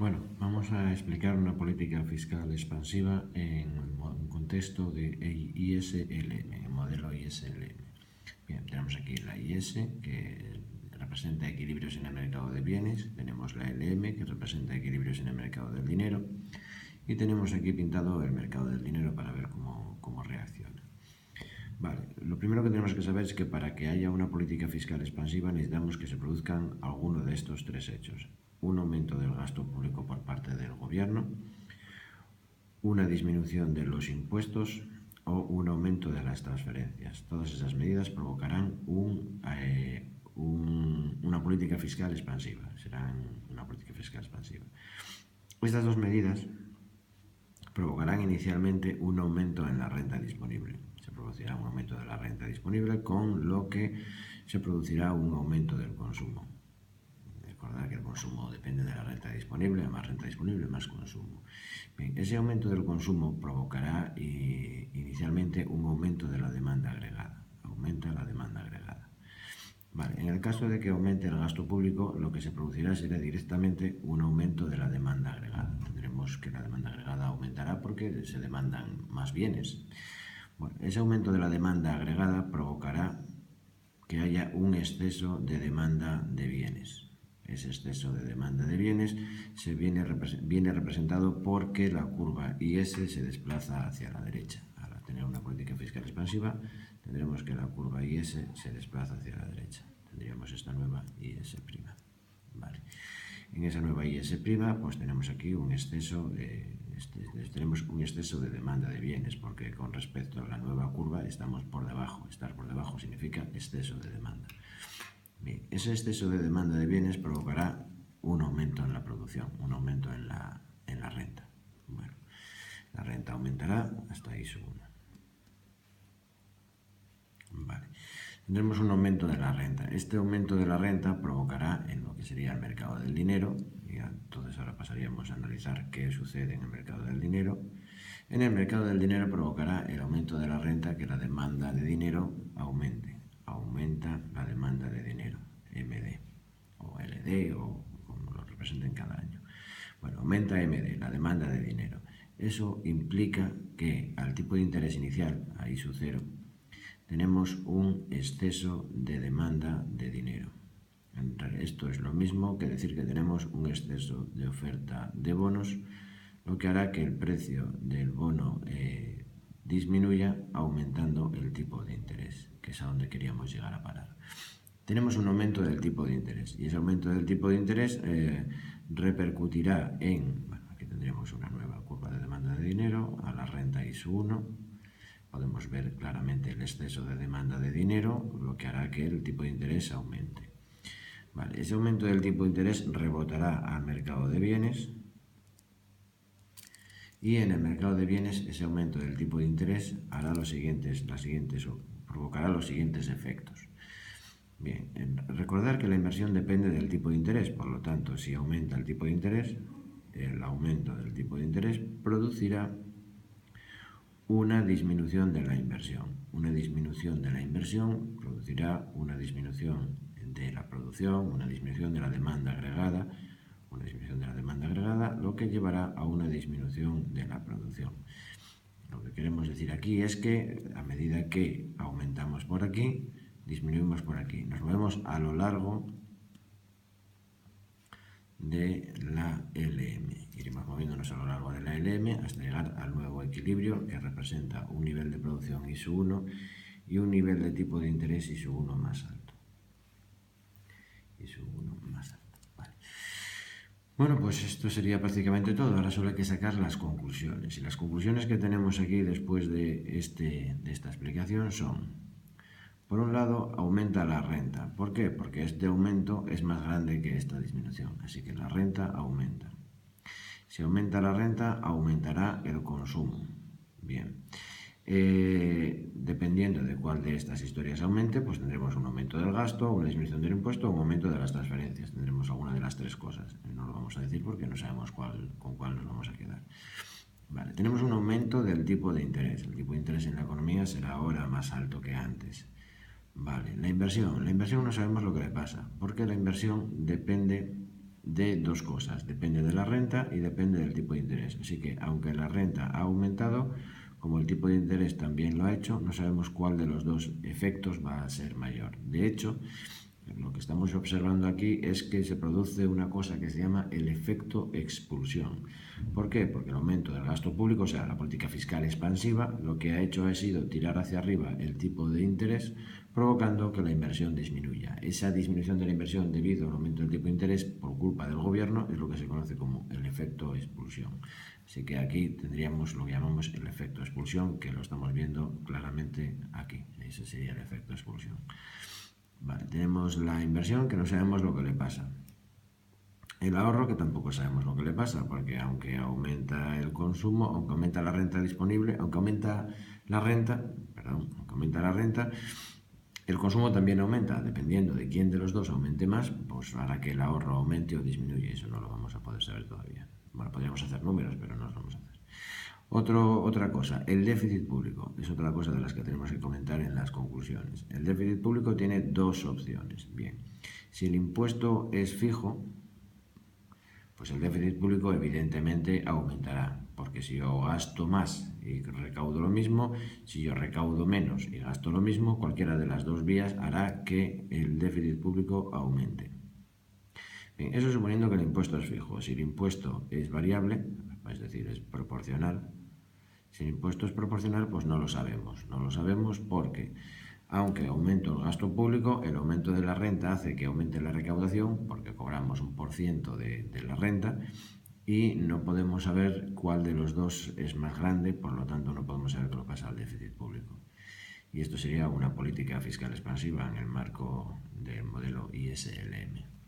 Bueno, vamos a explicar una política fiscal expansiva en un contexto de ISLM, el modelo ISLM. Bien, tenemos aquí la IS, que representa equilibrios en el mercado de bienes, tenemos la LM, que representa equilibrios en el mercado del dinero, y tenemos aquí pintado el mercado del dinero para ver cómo reacciona. Vale, lo primero que tenemos que saber es que para que haya una política fiscal expansiva necesitamos que se produzcan alguno de estos tres hechos. Un aumento del gasto público por parte del gobierno, una disminución de los impuestos o un aumento de las transferencias. Todas esas medidas provocarán una política fiscal expansiva. Serán una política fiscal expansiva. Estas dos medidas provocarán inicialmente un aumento en la renta disponible. Se producirá un aumento de la renta disponible, con lo que se producirá un aumento del consumo. Recordad que el consumo depende de la renta disponible, más renta disponible, más consumo. Bien, ese aumento del consumo provocará inicialmente un aumento de la demanda agregada. Aumenta la demanda agregada. Vale, en el caso de que aumente el gasto público, lo que se producirá será directamente un aumento de la demanda agregada. Tendremos que la demanda agregada aumentará porque se demandan más bienes. Bueno, ese aumento de la demanda agregada provocará que haya un exceso de demanda de bienes. Ese exceso de demanda de bienes viene representado porque la curva IS se desplaza hacia la derecha. Al tener una política fiscal expansiva, tendremos que la curva IS se desplaza hacia la derecha. Tendríamos esta nueva IS'. Vale. En esa nueva IS', pues tenemos aquí un exceso de demanda de bienes, porque con respecto a la nueva curva estamos por debajo. Estar por debajo significa exceso de demanda. Bien, ese exceso de demanda de bienes provocará un aumento en la producción, un aumento en la renta. Bueno, la renta aumentará hasta ahí su 1. Vale. Tendremos un aumento de la renta. Este aumento de la renta provocará en lo que sería el mercado del dinero, y entonces ahora pasaríamos a analizar qué sucede en el mercado del dinero. En el mercado del dinero provocará el aumento de la renta, que la demanda de dinero aumente. Aumenta la demanda de dinero, MD, o LD, o como lo representen cada año. Bueno, aumenta MD, la demanda de dinero. Eso implica que al tipo de interés inicial, ahí su 0, tenemos un exceso de demanda de dinero. Esto es lo mismo que decir que tenemos un exceso de oferta de bonos, lo que hará que el precio del bono disminuya, aumentando el tipo de interés, que es a donde queríamos llegar a parar. Tenemos un aumento del tipo de interés, y ese aumento del tipo de interés repercutirá en, bueno, aquí tendríamos una nueva curva de demanda de dinero, a la renta y su 1, podemos ver claramente el exceso de demanda de dinero, lo que hará que el tipo de interés aumente. Vale, ese aumento del tipo de interés rebotará al mercado de bienes, y en el mercado de bienes ese aumento del tipo de interés provocará los siguientes efectos. Bien, recordar que la inversión depende del tipo de interés, por lo tanto, si aumenta el tipo de interés, el aumento del tipo de interés producirá una disminución de la inversión. Una disminución de la inversión producirá una disminución de la producción, una disminución de la demanda agregada, lo que llevará a una disminución de la producción. Lo que queremos decir aquí es que a medida que aumentamos por aquí, disminuimos por aquí. Nos movemos a lo largo de la LM. Iremos moviéndonos a lo largo de la LM hasta llegar al nuevo equilibrio, que representa un nivel de producción I1 y un nivel de tipo de interés I1 más alto. Vale. Bueno, pues esto sería prácticamente todo. Ahora solo hay que sacar las conclusiones. Y las conclusiones que tenemos aquí después de esta explicación son: por un lado, aumenta la renta. ¿Por qué? Porque este aumento es más grande que esta disminución, así que la renta aumenta. Si aumenta la renta, aumentará el consumo. Bien. Dependiendo de cuál de estas historias aumente, pues tendremos un aumento del gasto, una disminución del impuesto o un aumento de las transferencias. Tendremos alguna de las tres cosas. No lo vamos a decir porque no sabemos con cuál nos vamos a quedar. Vale, tenemos un aumento del tipo de interés. El tipo de interés en la economía será ahora más alto que antes. Vale, la inversión no sabemos lo que le pasa, porque la inversión depende de dos cosas, depende de la renta y depende del tipo de interés. Así que aunque la renta ha aumentado, como el tipo de interés también lo ha hecho, no sabemos cuál de los dos efectos va a ser mayor. De hecho, lo que estamos observando aquí es que se produce una cosa que se llama el efecto expulsión. ¿Por qué? Porque el aumento del gasto público, o sea, la política fiscal expansiva, lo que ha hecho ha sido tirar hacia arriba el tipo de interés, provocando que la inversión disminuya. Esa disminución de la inversión debido al aumento del tipo de interés por culpa del gobierno es lo que se conoce como el efecto expulsión. Así que aquí tendríamos lo que llamamos el efecto expulsión, que lo estamos viendo claramente aquí. Ese sería el efecto expulsión. Vale, tenemos la inversión, que no sabemos lo que le pasa. El ahorro, que tampoco sabemos lo que le pasa, porque aunque aumenta el consumo, aunque aumenta la renta disponible, aunque aumenta la renta, el consumo también aumenta. Dependiendo de quién de los dos aumente más, pues hará que el ahorro aumente o disminuya. Eso no lo vamos a poder saber todavía. Bueno, podríamos hacer números, pero no los vamos a hacer. Otra cosa, el déficit público. Es otra cosa de las que tenemos que comentar en las conclusiones. El déficit público tiene dos opciones. Bien, si el impuesto es fijo, pues el déficit público evidentemente aumentará, porque si yo gasto más y recaudo lo mismo, si yo recaudo menos y gasto lo mismo, cualquiera de las dos vías hará que el déficit público aumente. Bien, eso suponiendo que el impuesto es fijo. Si el impuesto es variable, es decir, es proporcional, si el impuesto es proporcional, pues no lo sabemos. No lo sabemos porque, aunque aumento el gasto público, el aumento de la renta hace que aumente la recaudación, porque cobramos un % de la renta, y no podemos saber cuál de los dos es más grande, por lo tanto no podemos saber qué le pasa al déficit público. Y esto sería una política fiscal expansiva en el marco del modelo ISLM.